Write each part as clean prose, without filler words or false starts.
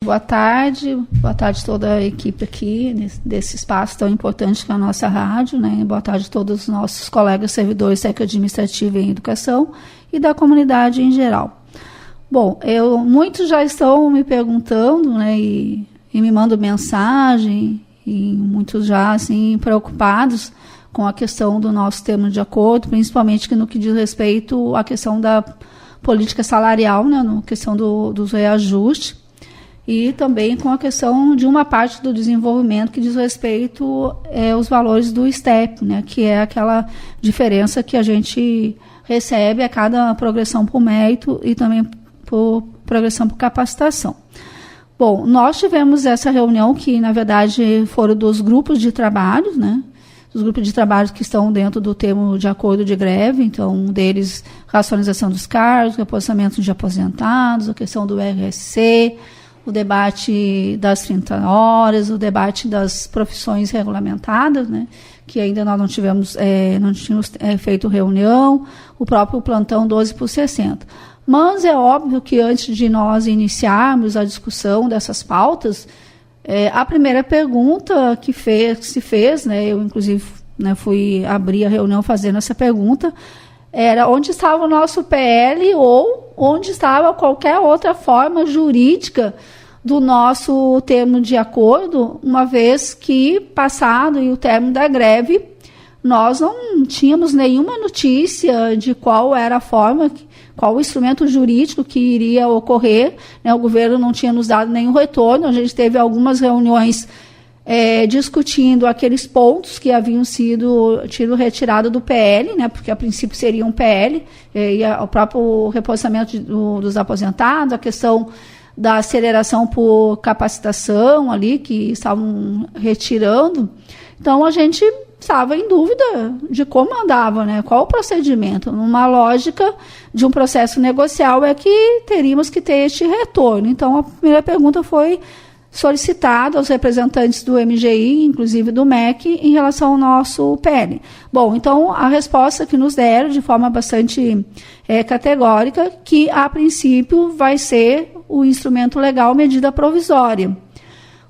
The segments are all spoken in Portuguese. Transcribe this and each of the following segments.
boa tarde a toda a equipe aqui, desse espaço tão importante que é a nossa rádio, né? Boa tarde a todos os nossos colegas servidores técnico-administrativos em educação e da comunidade em geral. Bom, muitos já estão me perguntando, né, e me mandam mensagem, e muitos já, assim, preocupados com a questão do nosso termo de acordo, principalmente no que diz respeito à questão da política salarial, né, na questão dos reajustes, e também com a questão de uma parte do desenvolvimento que diz respeito aos valores do STEP, né, que é aquela diferença que a gente recebe a cada progressão por mérito e também por progressão por capacitação. Bom, nós tivemos essa reunião que, na verdade, foram dos grupos de trabalho, né? Os grupos de trabalho que estão dentro do termo de acordo de greve, então, um deles, racionalização dos cargos, reposicionamento de aposentados, a questão do RSC, o debate das 30 horas, o debate das profissões regulamentadas, né, que ainda nós não tínhamos feito reunião, o próprio plantão 12 por 60. Mas é óbvio que antes de nós iniciarmos a discussão dessas pautas, a primeira pergunta que se fez, né, eu inclusive, né, fui abrir a reunião fazendo essa pergunta, era onde estava o nosso PL ou onde estava qualquer outra forma jurídica do nosso termo de acordo, uma vez que, passado o término da greve, nós não tínhamos nenhuma notícia de qual era a forma, qual o instrumento jurídico que iria ocorrer, né? O governo não tinha nos dado nenhum retorno, a gente teve algumas reuniões discutindo aqueles pontos que haviam sido retirados do PL, né? Porque a princípio seria um PL, e o próprio reposicionamento dos aposentados, a questão da aceleração por capacitação ali, que estavam retirando. Então, a gente estava em dúvida de como andava, né? Qual o procedimento. Numa lógica de um processo negocial é que teríamos que ter este retorno. Então, a primeira pergunta foi solicitada aos representantes do MGI, inclusive do MEC, em relação ao nosso PL. Bom, então, a resposta que nos deram, de forma bastante categórica, que, a princípio, vai ser o instrumento legal medida provisória,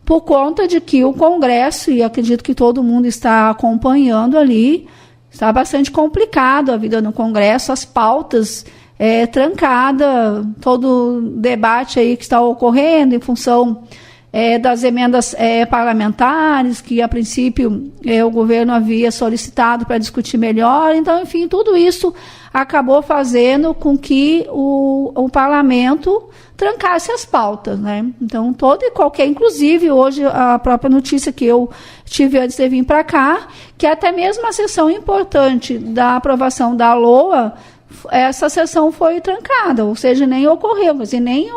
por conta de que o Congresso, e acredito que todo mundo está acompanhando ali, está bastante complicado a vida no Congresso, as pautas trancada, todo o debate aí que está ocorrendo em função das emendas parlamentares, que a princípio o governo havia solicitado para discutir melhor. Então, enfim, tudo isso acabou fazendo com que o parlamento trancasse as pautas, né? Então, toda e qualquer, inclusive hoje a própria notícia que eu tive antes de vir para cá, que até mesmo a sessão importante da aprovação da LOA, essa sessão foi trancada, ou seja, nem ocorreu, assim, nem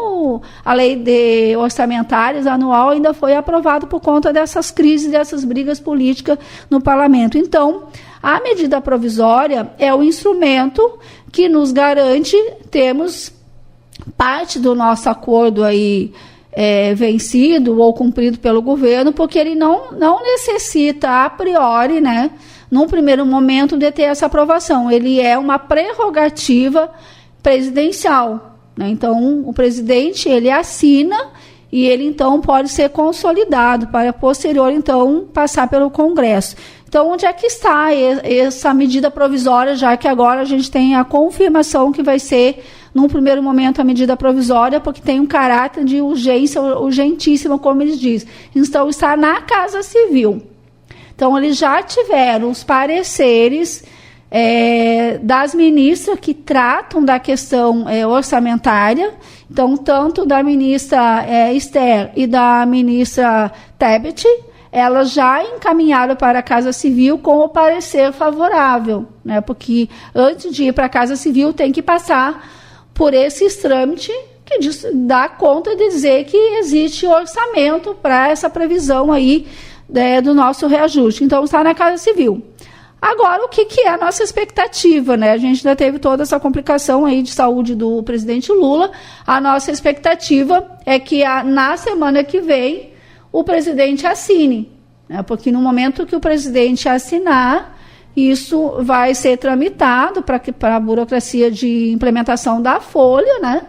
a lei de orçamentárias anual ainda foi aprovada por conta dessas crises, dessas brigas políticas no parlamento. Então, a medida provisória é o instrumento que nos garante termos parte do nosso acordo aí vencido ou cumprido pelo governo, porque ele não necessita a priori, né, num primeiro momento, de ter essa aprovação. Ele é uma prerrogativa presidencial, né? Então, o presidente, ele assina e ele, então, pode ser consolidado para posterior, então, passar pelo Congresso. Então, onde é que está essa medida provisória, já que agora a gente tem a confirmação que vai ser, num primeiro momento, a medida provisória, porque tem um caráter de urgência, urgentíssima, como eles dizem. Então, está na Casa Civil. Então, eles já tiveram os pareceres das ministras que tratam da questão orçamentária. Então, tanto da ministra Esther e da ministra Tebet, elas já encaminharam para a Casa Civil com o parecer favorável, né? Porque antes de ir para a Casa Civil tem que passar por esse trâmite que dá conta de dizer que existe orçamento para essa previsão aí do nosso reajuste. Então, está na Casa Civil. Agora, o que é a nossa expectativa, né? A gente ainda teve toda essa complicação aí de saúde do presidente Lula. A nossa expectativa é que na semana que vem o presidente assine, né? Porque no momento que o presidente assinar, isso vai ser tramitado para a burocracia de implementação da folha, né?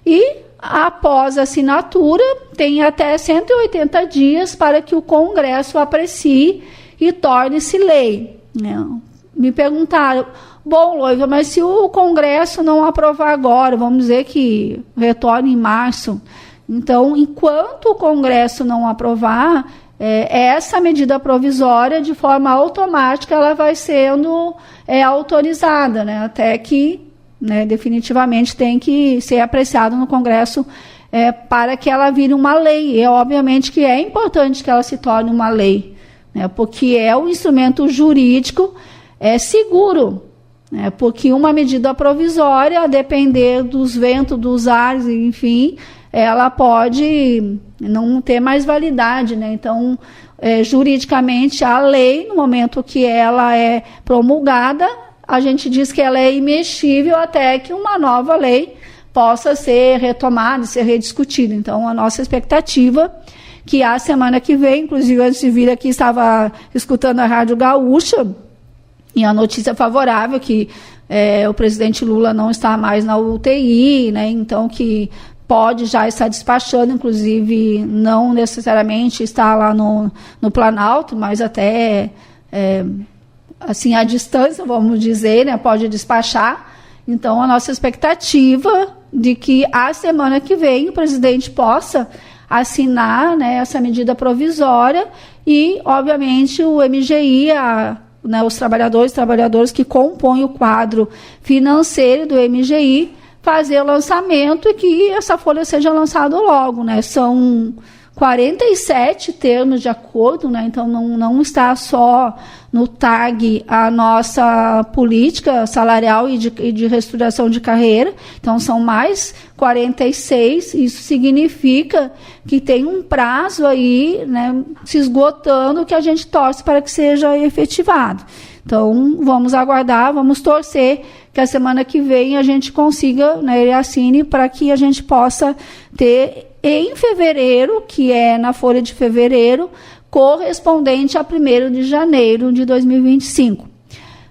E após a assinatura, tem até 180 dias para que o Congresso aprecie e torne-se lei. Me perguntaram, bom, Loiva, mas se o Congresso não aprovar agora, vamos dizer que retorne em março, então, enquanto o Congresso não aprovar, essa medida provisória, de forma automática, ela vai sendo autorizada, né, até que definitivamente tem que ser apreciado no Congresso para que ela vire uma lei. E obviamente que é importante que ela se torne uma lei, né, porque é um instrumento jurídico seguro, né, porque uma medida provisória, a depender dos ventos, dos ares, enfim, ela pode não ter mais validade, né? Então, juridicamente, a lei, no momento que ela é promulgada, a gente diz que ela é imexível até que uma nova lei possa ser retomada, ser rediscutida. Então, a nossa expectativa que a semana que vem, inclusive antes de vir aqui, estava escutando a Rádio Gaúcha, e a notícia favorável que o presidente Lula não está mais na UTI, né? Então que pode já estar despachando, inclusive não necessariamente está lá no Planalto, mas até assim, à distância, vamos dizer, né, pode despachar. Então, a nossa expectativa de que a semana que vem o presidente possa assinar, né, essa medida provisória e, obviamente, o MGI, os trabalhadores que compõem o quadro financeiro do MGI, fazer o lançamento e que essa folha seja lançada logo, né? São 47 termos de acordo, né? Então não está só no TAG a nossa política salarial e de reestruturação de carreira, então são mais 46, isso significa que tem um prazo aí, né, se esgotando, que a gente torce para que seja efetivado. Então, vamos aguardar, vamos torcer que a semana que vem a gente consiga, né, ele assine para que a gente possa ter em fevereiro, que é na folha de fevereiro, correspondente a 1º de janeiro de 2025.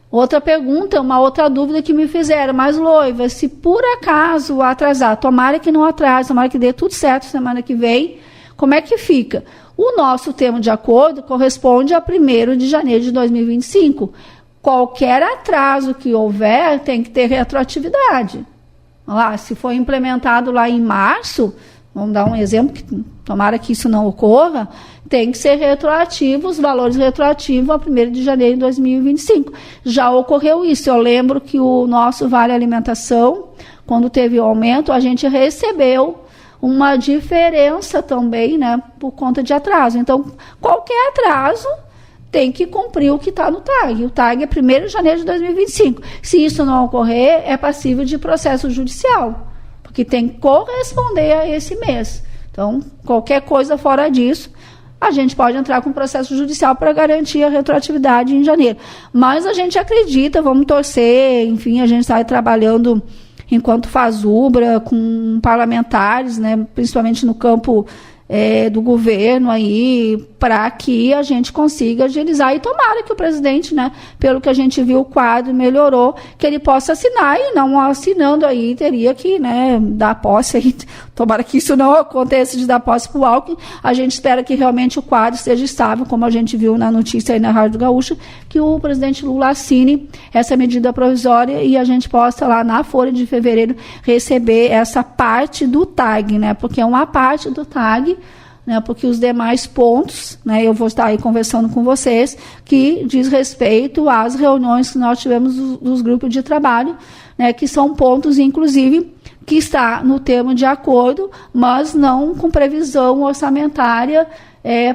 Outra pergunta, uma outra dúvida que me fizeram, mas Loiva, se por acaso atrasar, tomara que não atrase, tomara que dê tudo certo semana que vem, como é que fica? O nosso termo de acordo corresponde a 1º de janeiro de 2025. Qualquer atraso que houver tem que ter retroatividade. Lá, se for implementado lá em março, vamos dar um exemplo, que tomara que isso não ocorra, tem que ser retroativo, os valores retroativos a 1º de janeiro de 2025. Já ocorreu isso. Eu lembro que o nosso Vale Alimentação, quando teve o aumento, a gente recebeu uma diferença também, né, por conta de atraso. Então, qualquer atraso tem que cumprir o que está no TAG. O TAG é 1º de janeiro de 2025. Se isso não ocorrer, é passível de processo judicial, porque tem que corresponder a esse mês. Então, qualquer coisa fora disso, a gente pode entrar com processo judicial para garantir a retroatividade em janeiro. Mas a gente acredita, vamos torcer, enfim, a gente está trabalhando enquanto faz UBRA, com parlamentares, né, principalmente no campo do governo aí, para que a gente consiga agilizar, e tomara que o presidente, né, pelo que a gente viu, o quadro melhorou, que ele possa assinar, e não assinando aí, teria que, né, dar posse aí, tomara que isso não aconteça de dar posse para o Alckmin. A gente espera que realmente o quadro esteja estável, como a gente viu na notícia aí na Rádio Gaúcha, que o presidente Lula assine essa medida provisória e a gente possa lá na folha de fevereiro receber essa parte do TAG, né, porque é uma parte do TAG, né, porque os demais pontos, né, eu vou estar aí conversando com vocês, que diz respeito às reuniões que nós tivemos dos grupos de trabalho, né, que são pontos, inclusive, que está no termo de acordo, mas não com previsão orçamentária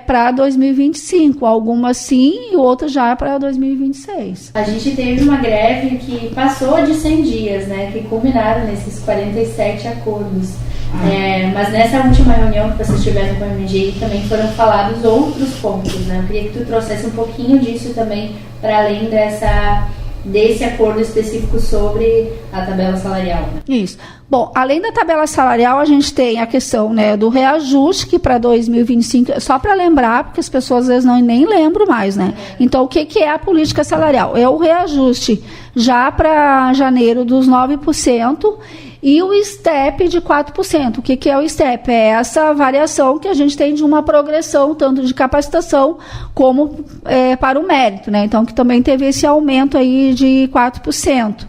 para 2025. Algumas sim e outras já para 2026. A gente teve uma greve que passou de 100 dias, né, que culminaram nesses 47 acordos. Mas nessa última reunião que vocês tiveram com a MGI também foram falados outros pontos, né? Eu queria que tu trouxesse um pouquinho disso também, para além desse acordo específico sobre a tabela salarial. Né? Isso. Bom, além da tabela salarial, a gente tem a questão, né, do reajuste, que para 2025, só para lembrar, porque as pessoas às vezes nem lembram mais, né? Então, o que é a política salarial? É o reajuste já para janeiro dos 9%, e o STEP de 4%. O que é o STEP? É essa variação que a gente tem de uma progressão, tanto de capacitação como para o mérito, né? Então, que também teve esse aumento aí de 4%.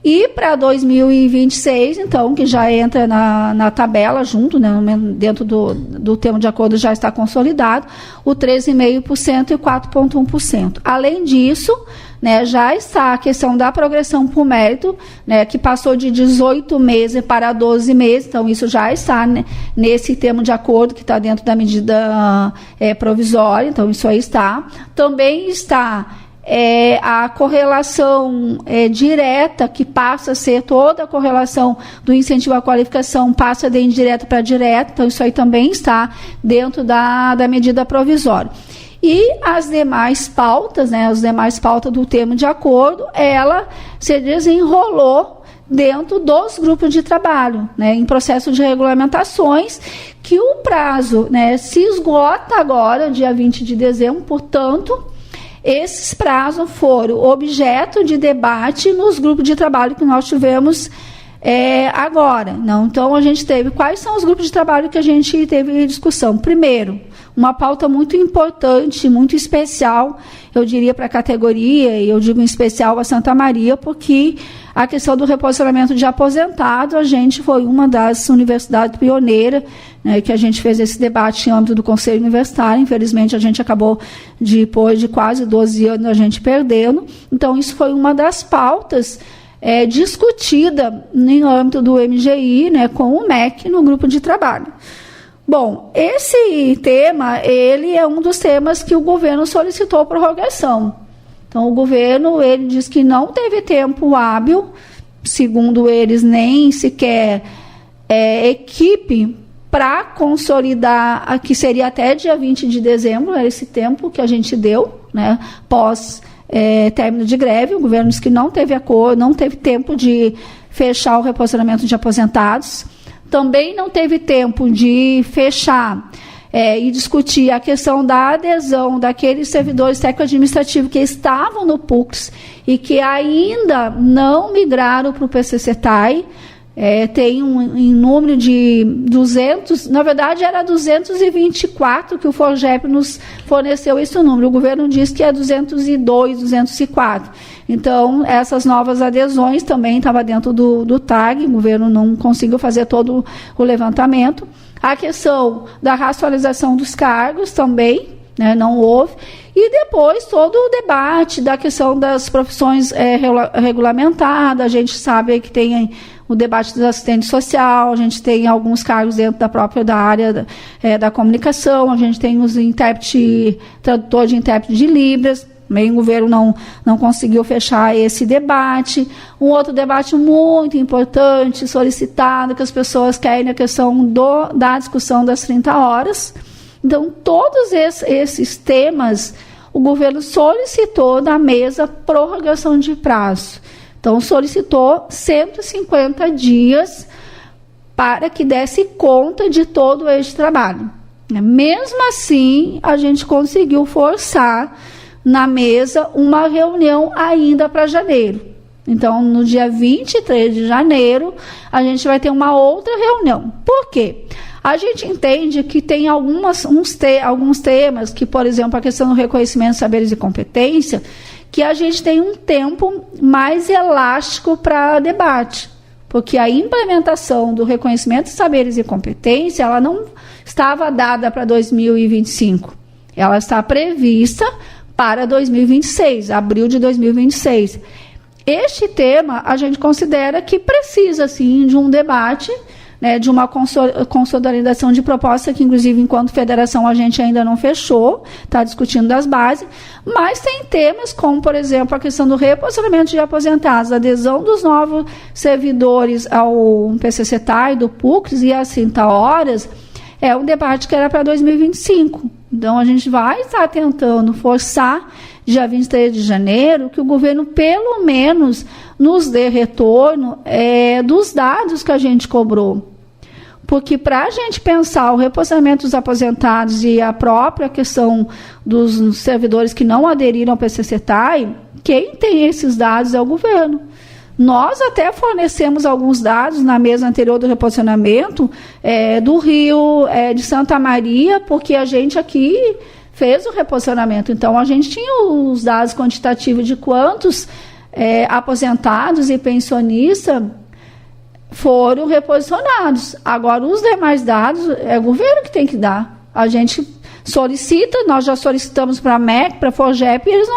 E para 2026, então, que já entra na tabela junto, né, dentro do termo de acordo já está consolidado, o 13,5% e 4,1%. Além disso, né, já está a questão da progressão por mérito, né, que passou de 18 meses para 12 meses, então isso já está, né, nesse termo de acordo que está dentro da medida provisória, então isso aí está. Também está a correlação direta, que passa a ser toda a correlação do incentivo à qualificação, passa de indireta para direta, então isso aí também está dentro da medida provisória. E as demais pautas, né, as demais pautas do termo de acordo, ela se desenrolou dentro dos grupos de trabalho, né, em processo de regulamentações, que o prazo, né, se esgota agora, dia 20 de dezembro, portanto, esses prazos foram objeto de debate nos grupos de trabalho que nós tivemos agora. Não? Então, a gente teve... Quais são os grupos de trabalho que a gente teve discussão? Primeiro, uma pauta muito importante, muito especial, eu diria, para a categoria, e eu digo em especial a Santa Maria, porque a questão do reposicionamento de aposentado, a gente foi uma das universidades pioneiras, né, que a gente fez esse debate em âmbito do Conselho Universitário. Infelizmente, a gente acabou, depois de quase 12 anos, a gente perdendo. Então, isso foi uma das pautas discutida em âmbito do MGI, né, com o MEC no grupo de trabalho. Bom, esse tema, ele é um dos temas que o governo solicitou prorrogação. Então, o governo, ele diz que não teve tempo hábil, segundo eles, nem sequer equipe para consolidar, que seria até dia 20 de dezembro, era esse tempo que a gente deu, né, pós término de greve. O governo disse que não teve acordo, não teve tempo de fechar o reposicionamento de aposentados. Também não teve tempo de fechar e discutir a questão da adesão daqueles servidores técnico-administrativos que estavam no PUCS e que ainda não migraram para o PCCETAI. Tem em número de 200, na verdade era 224 que o FORGEP nos forneceu esse número. O governo diz que é 202, 204. Então, essas novas adesões também estavam dentro do TAG, o governo não conseguiu fazer todo o levantamento. A questão da racionalização dos cargos também, né, não houve. E depois todo o debate da questão das profissões regulamentadas. A gente sabe que tem o debate dos assistentes social, a gente tem alguns cargos dentro da área da comunicação, a gente tem os tradutor de intérprete de Libras. Também o governo não conseguiu fechar esse debate. Um outro debate muito importante, solicitado, que as pessoas querem, a questão da discussão das 30 horas. Então, todos esses temas, o governo solicitou da mesa prorrogação de prazo. Então, solicitou 150 dias para que desse conta de todo este trabalho. Mesmo assim, a gente conseguiu forçar na mesa uma reunião ainda para janeiro. Então, no dia 23 de janeiro, a gente vai ter uma outra reunião. Por quê? A gente entende que tem alguns temas, que, por exemplo, a questão do reconhecimento de saberes e competência, que a gente tem um tempo mais elástico para debate, porque a implementação do reconhecimento de saberes e competência, ela não estava dada para 2025, ela está prevista para 2026, abril de 2026. Este tema, a gente considera que precisa, sim, de um debate, né, de uma consolidação de proposta, que, inclusive, enquanto federação, a gente ainda não fechou, está discutindo das bases, mas tem temas como, por exemplo, a questão do reposicionamento de aposentados, a adesão dos novos servidores ao PCCETAI, do PUCS e às 30 horas, é um debate que era para 2025. Então, a gente vai estar tentando forçar, dia 23 de janeiro, que o governo, pelo menos, nos dê retorno dos dados que a gente cobrou. Porque, para a gente pensar o reposicionamento dos aposentados e a própria questão dos servidores que não aderiram ao PCCETAI, quem tem esses dados é o governo. Nós até fornecemos alguns dados na mesa anterior do reposicionamento do Rio, de Santa Maria, porque a gente aqui fez o reposicionamento. Então, a gente tinha os dados quantitativos de quantos aposentados e pensionistas foram reposicionados. Agora, os demais dados, é o governo que tem que dar. A gente solicita, nós já solicitamos para a MEC, para a FOGEP, e eles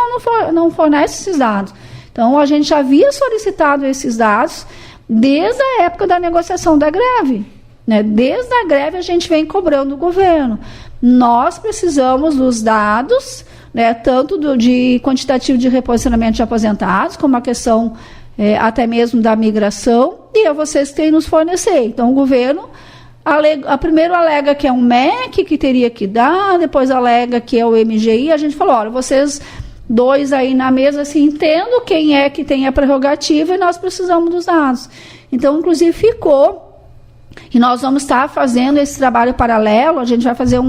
não fornecem esses dados. Então, a gente já havia solicitado esses dados desde a época da negociação da greve. Né? Desde a greve, a gente vem cobrando do governo. Nós precisamos dos dados, né, tanto de quantitativo de reposicionamento de aposentados, como a questão até mesmo da migração, e é vocês que têm nos fornecer. Então, o governo primeiro alega que é um MEC que teria que dar, depois alega que é o MGI. A gente falou, olha, vocês dois aí na mesa se entendam quem é que tem a prerrogativa e nós precisamos dos dados. Então, inclusive, ficou, e nós vamos estar fazendo esse trabalho paralelo, a gente vai fazer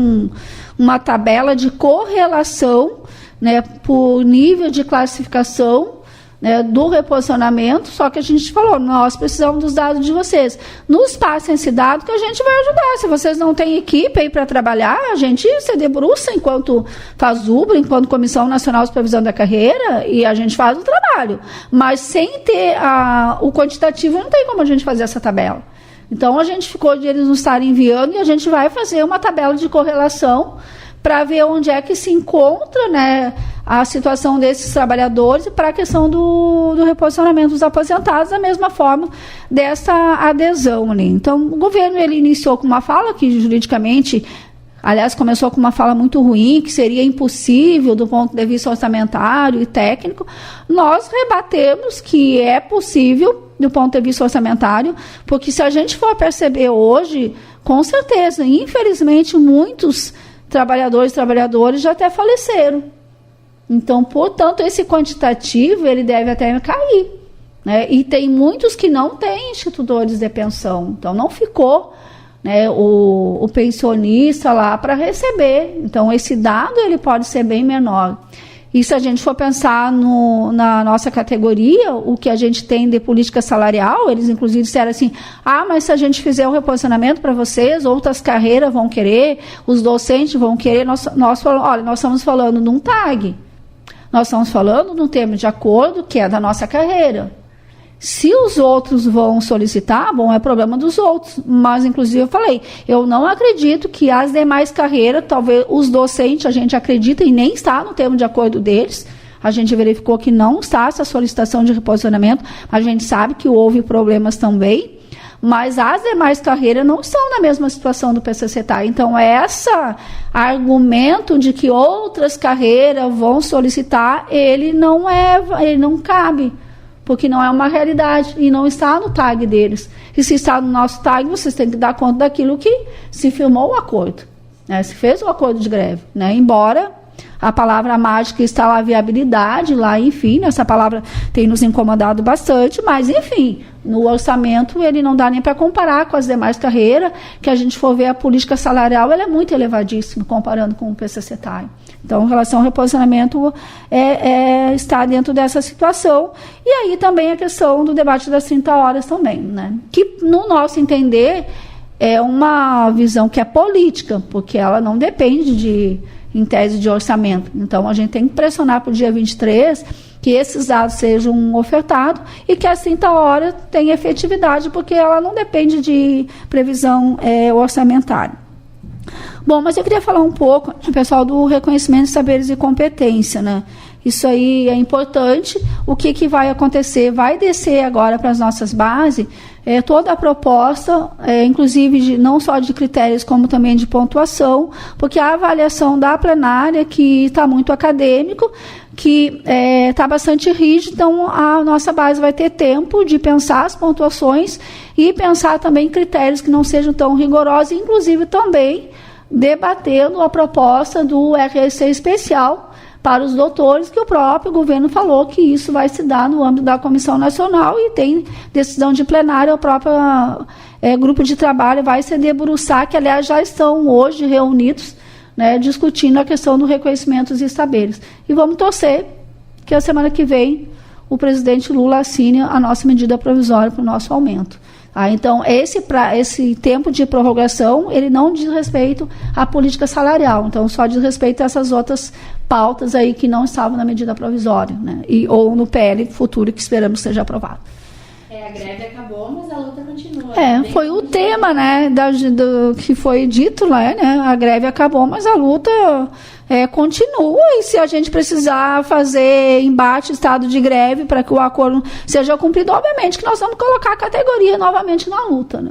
uma tabela de correlação, né, por nível de classificação, né, do reposicionamento, só que a gente falou, nós precisamos dos dados de vocês. Nos passem esse dado que a gente vai ajudar. Se vocês não têm equipe aí para trabalhar, a gente se debruça enquanto faz UBRA, enquanto Comissão Nacional de Supervisão da Carreira, e a gente faz o trabalho. Mas sem ter o quantitativo, não tem como a gente fazer essa tabela. Então, a gente ficou de eles nos estarem enviando e a gente vai fazer uma tabela de correlação para ver onde é que se encontra, né, a situação desses trabalhadores para a questão do reposicionamento dos aposentados, da mesma forma dessa adesão ali. Então, o governo ele iniciou com uma fala que juridicamente, aliás, começou com uma fala muito ruim, que seria impossível do ponto de vista orçamentário e técnico. Nós rebatemos que é possível do ponto de vista orçamentário, porque se a gente for perceber hoje, com certeza, infelizmente, muitos trabalhadores já até faleceram. Então, portanto, esse quantitativo, ele deve até cair. Né? E tem muitos que não têm institutores de pensão. Então, não ficou, né, o pensionista lá para receber. Então, esse dado ele pode ser bem menor. E se a gente for pensar na nossa categoria, o que a gente tem de política salarial, eles inclusive disseram assim, mas se a gente fizer o reposicionamento para vocês, outras carreiras vão querer, os docentes vão querer, nós estamos falando de um TAG. Nós estamos falando de um termo de acordo que é da nossa carreira. Se os outros vão solicitar, bom, é problema dos outros. Mas, inclusive, eu falei, eu não acredito que as demais carreiras, talvez os docentes, a gente acredita e nem está no termo de acordo deles. A gente verificou que não está essa solicitação de reposicionamento. A gente sabe que houve problemas também. Mas as demais carreiras não estão na mesma situação do PCCetá. Então, esse argumento de que outras carreiras vão solicitar, ele não cabe. Porque não é uma realidade e não está no tag deles. E se está no nosso tag, vocês têm que dar conta daquilo que se firmou o acordo, né? Se fez o acordo de greve, né? Embora a palavra mágica está lá, viabilidade, lá, enfim, essa palavra tem nos incomodado bastante, mas, enfim, no orçamento ele não dá nem para comparar com as demais carreiras, que a gente for ver a política salarial, ela é muito elevadíssima, comparando com o PCCetá. Então, em relação ao reposicionamento, está dentro dessa situação. E aí também a questão do debate das 30 horas também, né? Que, no nosso entender, é uma visão que é política, porque ela não depende em tese de orçamento. Então, a gente tem que pressionar para o dia 23 que esses dados sejam ofertados e que as 30 horas tenham efetividade, porque ela não depende de previsão orçamentária. Bom, mas eu queria falar um pouco, pessoal, do reconhecimento de saberes e competência, né? Isso aí é importante. O que vai acontecer? Vai descer agora para as nossas bases toda a proposta, inclusive não só de critérios, como também de pontuação, porque a avaliação da plenária, que está muito acadêmico, que está bastante rígido, então a nossa base vai ter tempo de pensar as pontuações e pensar também critérios que não sejam tão rigorosos, inclusive também debatendo a proposta do RSC especial para os doutores, que o próprio governo falou que isso vai se dar no âmbito da Comissão Nacional e tem decisão de plenário, o próprio grupo de trabalho vai se debruçar, que aliás já estão hoje reunidos, né, discutindo a questão do reconhecimento dos saberes. E vamos torcer que a semana que vem o presidente Lula assine a nossa medida provisória para o nosso aumento. Então, esse tempo de prorrogação, ele não diz respeito à política salarial, então só diz respeito a essas outras pautas aí que não estavam na medida provisória, né? Ou no PL futuro que esperamos que seja aprovado. A greve acabou, mas a luta continua. Foi o tema, né, que foi dito lá, né? A greve acabou, mas a luta continua, e se a gente precisar fazer embate, estado de greve, para que o acordo seja cumprido, obviamente que nós vamos colocar a categoria novamente na luta, né?